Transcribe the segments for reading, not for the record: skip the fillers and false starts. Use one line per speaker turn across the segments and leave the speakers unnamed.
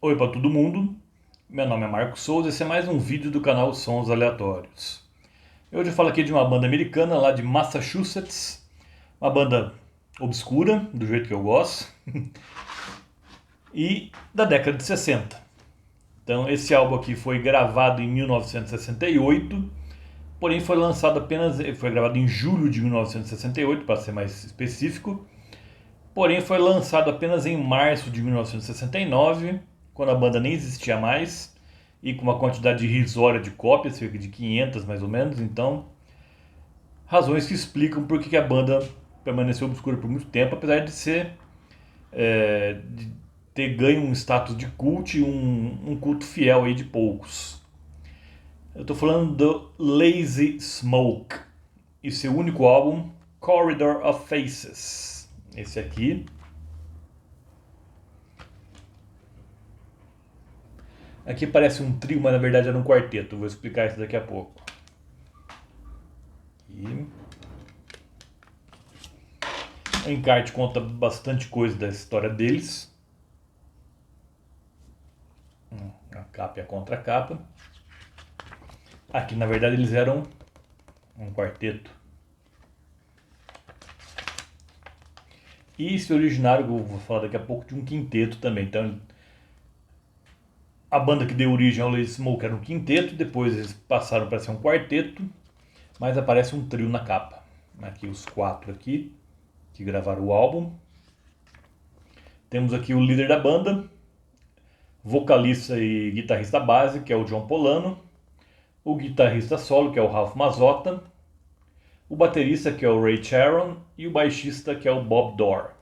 Oi para todo mundo, meu nome é Marcos Souza e esse é mais um vídeo do canal Sons Aleatórios. Hoje eu falo aqui de uma banda americana lá de Massachusetts, uma banda obscura, do jeito que eu gosto, e da década de 60. Então esse álbum aqui foi gravado em 1968, porém foi gravado em julho de 1968, para ser mais específico, porém foi lançado apenas em março de 1969, quando a banda nem existia mais, e com uma quantidade irrisória de cópias, cerca de 500 mais ou menos. Então, razões que explicam por que a banda permaneceu obscura por muito tempo, apesar de de ter ganho um status de cult e um culto fiel aí de poucos. Eu estou falando do Lazy Smoke e seu único álbum, Corridor of Faces. Esse aqui. Aqui parece um trio, mas na verdade era um quarteto. Vou explicar isso daqui a pouco. E o encarte conta bastante coisa da história deles. A capa e a contracapa. Aqui na verdade eles eram um quarteto. E se originaram, eu vou falar daqui a pouco, de um quinteto também. Então a banda que deu origem ao Lazy Smoke era um quinteto, depois eles passaram para ser um quarteto, mas aparece um trio na capa. Aqui os quatro aqui que gravaram o álbum. Temos aqui o líder da banda, vocalista e guitarrista base, que é o John Polano, o guitarrista solo, que é o Ralph Mazzotta, o baterista, que é o Ray Sharon, e o baixista, que é o Bob Dorr.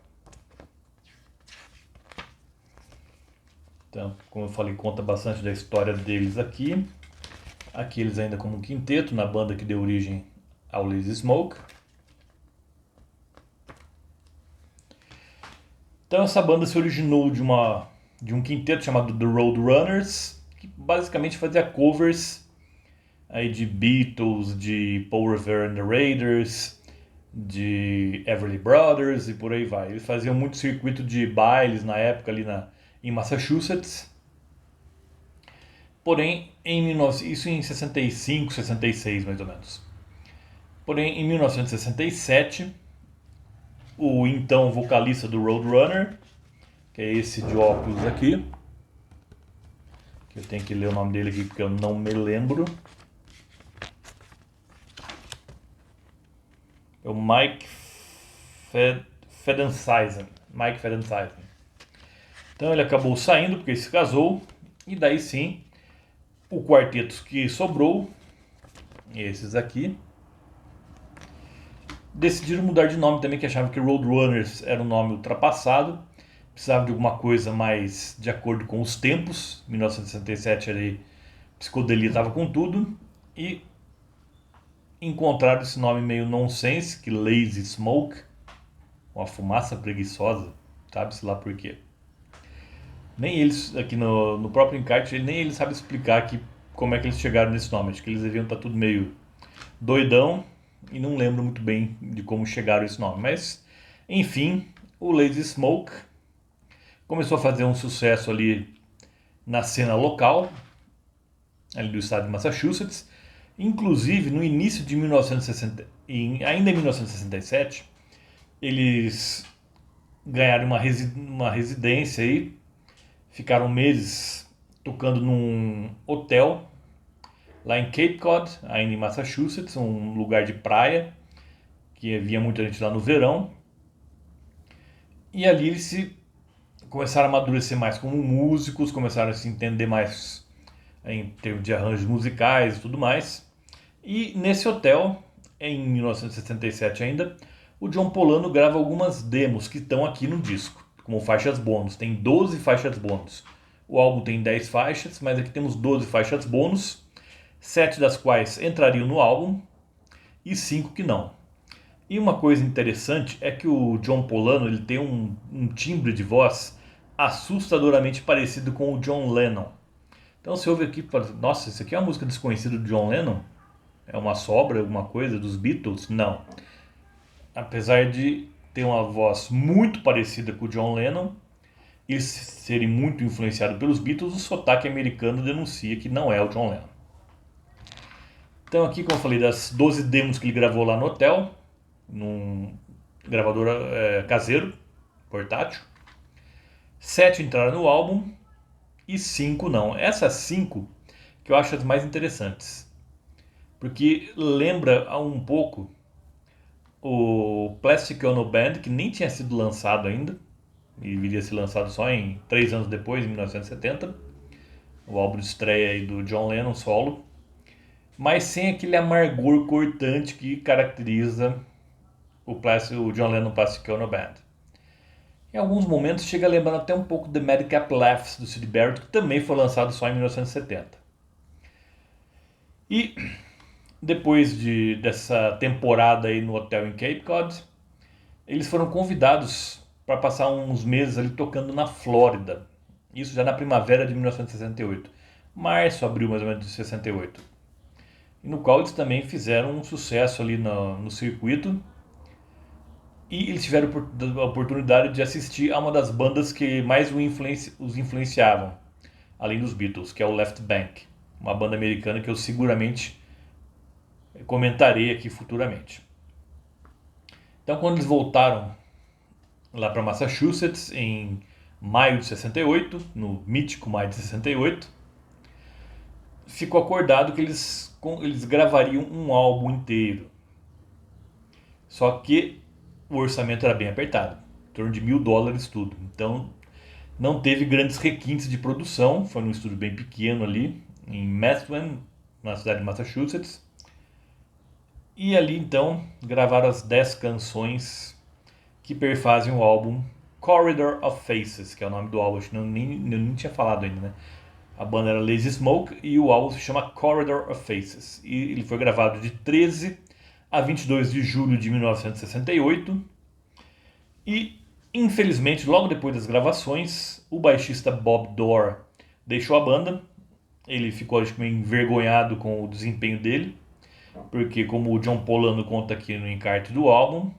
Então, como eu falei, conta bastante da história deles aqui. Aqui eles ainda como um quinteto, na banda que deu origem ao Lazy Smoke. Então essa banda se originou de um quinteto chamado The Roadrunners, que basicamente fazia covers aí de Beatles, de Paul Revere and the Raiders, de Everly Brothers e por aí vai. Eles faziam muito circuito de bailes na época em Massachusetts. Porém, isso em 65, 66 mais ou menos. Porém, em 1967, o então vocalista do Roadrunner, que é esse de óculos aqui, que eu tenho que ler o nome dele aqui porque eu não me lembro, é o Fedensizen. Mike Fedensizen. Então ele acabou saindo porque ele se casou, e daí sim, o quarteto que sobrou, esses aqui, decidiram mudar de nome também, que achavam que Roadrunners era um nome ultrapassado, precisava de alguma coisa mais de acordo com os tempos. 1967 ali, psicodelia estava com tudo, e encontraram esse nome meio nonsense, que Lazy Smoke, uma fumaça preguiçosa, sabe-se lá por quê. Nem eles, aqui no próprio encarte, nem eles sabem explicar aqui como é que eles chegaram nesse nome. Acho que eles deviam estar tudo meio doidão e não lembro muito bem de como chegaram a esse nome. Mas, enfim, o Lazy Smoke começou a fazer um sucesso ali na cena local, ali do estado de Massachusetts. Inclusive, no início de 1960, ainda em 1967, eles ganharam uma residência aí, ficaram meses tocando num hotel lá em Cape Cod, ainda em Massachusetts, um lugar de praia, que havia muita gente lá no verão. E ali eles começaram a amadurecer mais como músicos, começaram a se entender mais em termos de arranjos musicais e tudo mais. E nesse hotel, em 1967 ainda, o John Polano grava algumas demos que estão aqui no disco, como faixas bônus. Tem 12 faixas bônus. O álbum tem 10 faixas, mas aqui temos 12 faixas bônus, 7 das quais entrariam no álbum e 5 que não. E uma coisa interessante é que o John Polano ele tem um timbre de voz assustadoramente parecido com o John Lennon. Então você ouve aqui e fala, nossa, isso aqui é uma música desconhecida do John Lennon? É uma sobra, alguma coisa dos Beatles? Não. Apesar de ter uma voz muito parecida com o John Lennon, eles serem muito influenciados pelos Beatles, o sotaque americano denuncia que não é o John Lennon. Então aqui, como eu falei, das 12 demos que ele gravou lá no hotel, num gravador caseiro, portátil, 7 entraram no álbum e 5 não. Essas 5 que eu acho as mais interessantes, porque lembra um pouco o Plastic Ono Band, que nem tinha sido lançado ainda, e viria a ser lançado só em 3 anos depois, em 1970, o álbum de estreia aí do John Lennon solo, mas sem aquele amargor cortante que caracteriza o John Lennon Plastic Ono Band. Em alguns momentos chega lembrando até um pouco The Madcap Laughs do Syd Barrett, que também foi lançado só em 1970. E depois dessa temporada aí no hotel em Cape Cod, eles foram convidados para passar uns meses ali tocando na Flórida. Isso já na primavera de 1968. Março, abril mais ou menos de 68. E no qual eles também fizeram um sucesso ali no circuito. E eles tiveram a oportunidade de assistir a uma das bandas que mais os influenciavam, além dos Beatles, que é o Left Bank. Uma banda americana que eu seguramente comentarei aqui futuramente. Então, quando eles voltaram lá para Massachusetts, em maio de 68, no mítico maio de 68, ficou acordado que eles gravariam um álbum inteiro. Só que o orçamento era bem apertado, em torno de $1.000 tudo. Então, não teve grandes requintes de produção, foi num estúdio bem pequeno ali, em Methuen, na cidade de Massachusetts. E ali, então, gravaram as 10 canções que perfazem o álbum Corridor of Faces, que é o nome do álbum, acho que eu nem tinha falado ainda, né? A banda era Lazy Smoke e o álbum se chama Corridor of Faces. E ele foi gravado de 13 a 22 de julho de 1968. E, infelizmente, logo depois das gravações, o baixista Bob Dorr deixou a banda. Ele ficou, acho que, meio envergonhado com o desempenho dele, porque, como o John Polano conta aqui no encarte do álbum,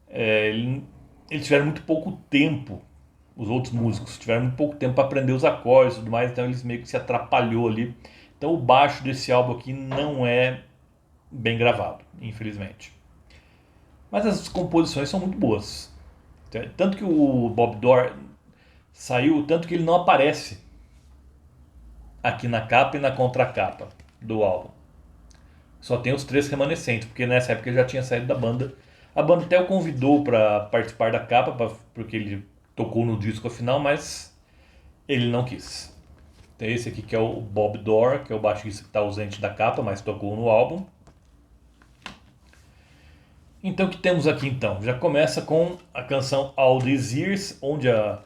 eles tiveram muito pouco tempo, os outros músicos tiveram muito pouco tempo para aprender os acordes e tudo mais, então eles meio que se atrapalhou ali. Então o baixo desse álbum aqui não é bem gravado, infelizmente. Mas as composições são muito boas. Tanto que o Bob Dorr saiu, tanto que ele não aparece aqui na capa e na contracapa do álbum. Só tem os 3 remanescentes, porque nessa época ele já tinha saído da banda. A banda até o convidou para participar da capa, porque ele tocou no disco final, mas ele não quis. Então esse aqui que é o Bob Dorr, que é o baixista que está ausente da capa, mas tocou no álbum. Então o que temos aqui então? Já começa com a canção All These Years, onde a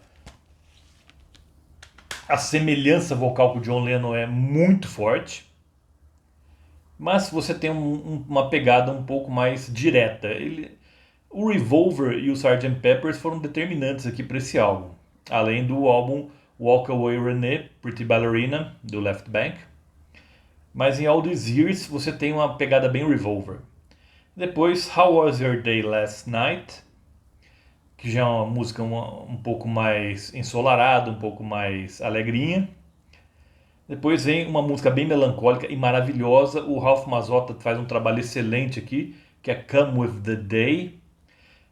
semelhança vocal com o John Lennon é muito forte. Mas você tem uma pegada um pouco mais direta. O Revolver e o Sgt. Peppers foram determinantes aqui para esse álbum. Além do álbum Walk Away Renee, Pretty Ballerina, do Left Bank. Mas em All These Years você tem uma pegada bem Revolver. Depois, How Was Your Day Last Night, que já é uma música um pouco mais ensolarada, um pouco mais alegrinha. Depois vem uma música bem melancólica e maravilhosa. O Ralph Mazzotta faz um trabalho excelente aqui, que é Come With The Day.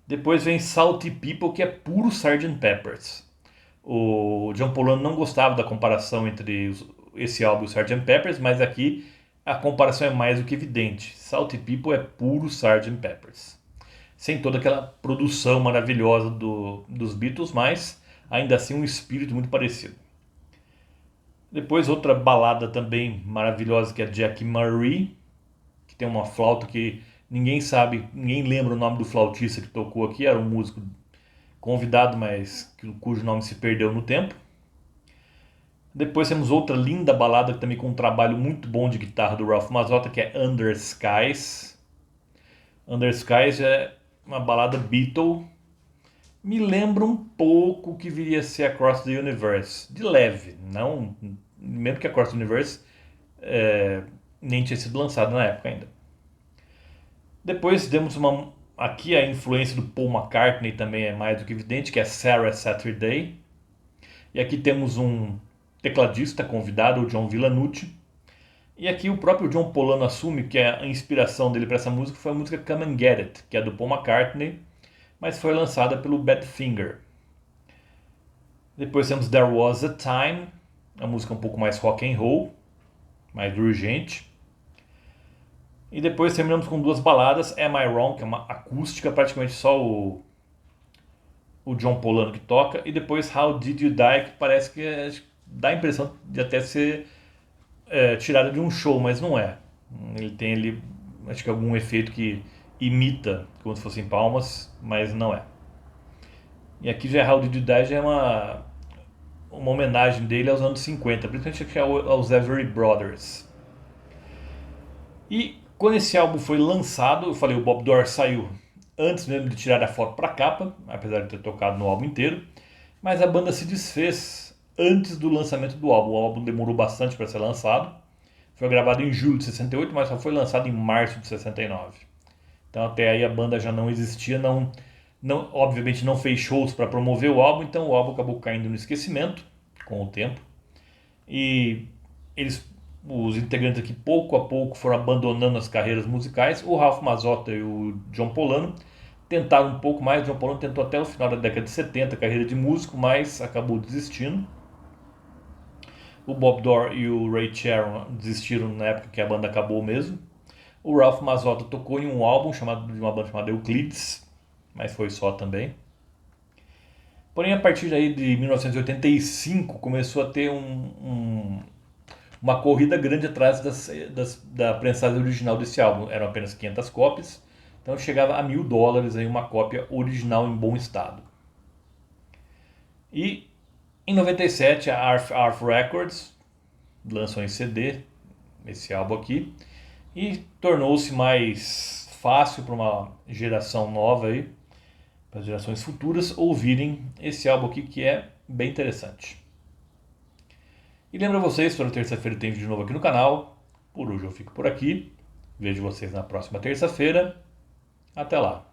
Depois vem Salty People, que é puro Sgt. Peppers. O John Polano não gostava da comparação entre esse álbum e o Sgt. Peppers, mas aqui a comparação é mais do que evidente. Salty People é puro Sgt. Peppers. Sem toda aquela produção maravilhosa dos Beatles, mas ainda assim um espírito muito parecido. Depois outra balada também maravilhosa, que é Jackie Marie, que tem uma flauta que ninguém sabe, ninguém lembra o nome do flautista que tocou aqui, era um músico convidado, mas cujo nome se perdeu no tempo. Depois temos outra linda balada também com um trabalho muito bom de guitarra do Ralph Mazzotta, que é Under Skies. Under Skies é uma balada Beatle. Me lembra um pouco o que viria a ser Across the Universe, de leve, não, mesmo que Across the Universe nem tinha sido lançado na época ainda. Depois temos aqui a influência do Paul McCartney também é mais do que evidente, que é Sarah Saturday. E aqui temos um tecladista convidado, o John Villanucci. E aqui o próprio John Polano assume que a inspiração dele para essa música foi a música Come and Get It, que é do Paul McCartney, mas foi lançada pelo Badfinger. Depois temos There Was a Time, a música um pouco mais rock and roll, mais urgente. E depois terminamos com duas baladas, Am I Wrong, que é uma acústica, praticamente só o John Polano que toca, e depois How Did You Die, que parece que dá a impressão de até ser tirada de um show, mas não é. Ele tem ali, acho que algum efeito que imita como se fossem palmas, mas não é. E aqui já é How Did You Die, já é uma homenagem dele aos anos 50, principalmente aos Everly Brothers. E quando esse álbum foi lançado, eu falei, o Bob Dore saiu antes mesmo de tirar a foto para a capa, apesar de ter tocado no álbum inteiro, mas a banda se desfez antes do lançamento do álbum. O álbum demorou bastante para ser lançado, foi gravado em julho de 68, mas só foi lançado em março de 69. Então até aí a banda já não existia, obviamente não fez shows para promover o álbum, então o álbum acabou caindo no esquecimento com o tempo. E os integrantes aqui pouco a pouco foram abandonando as carreiras musicais. O Ralph Mazzotta e o John Polano tentaram um pouco mais. O John Polano tentou até o final da década de 70 a carreira de músico, mas acabou desistindo. O Bob Dore e o Ray Sharon desistiram na época que a banda acabou mesmo. O Ralph Mazzotta tocou em um álbum de uma banda chamada Euclides, mas foi só também. Porém, a partir daí de 1985 começou a ter uma corrida grande atrás da prensagem original desse álbum. Eram apenas 500 cópias, então chegava a $1.000 aí uma cópia original em bom estado. E em 97 a Arf Records lançou em CD esse álbum aqui e tornou-se mais fácil para uma geração nova aí, para as gerações futuras ouvirem esse álbum aqui que é bem interessante. E lembro a vocês, toda terça-feira tem vídeo novo aqui no canal. Por hoje eu fico por aqui. Vejo vocês na próxima terça-feira. Até lá.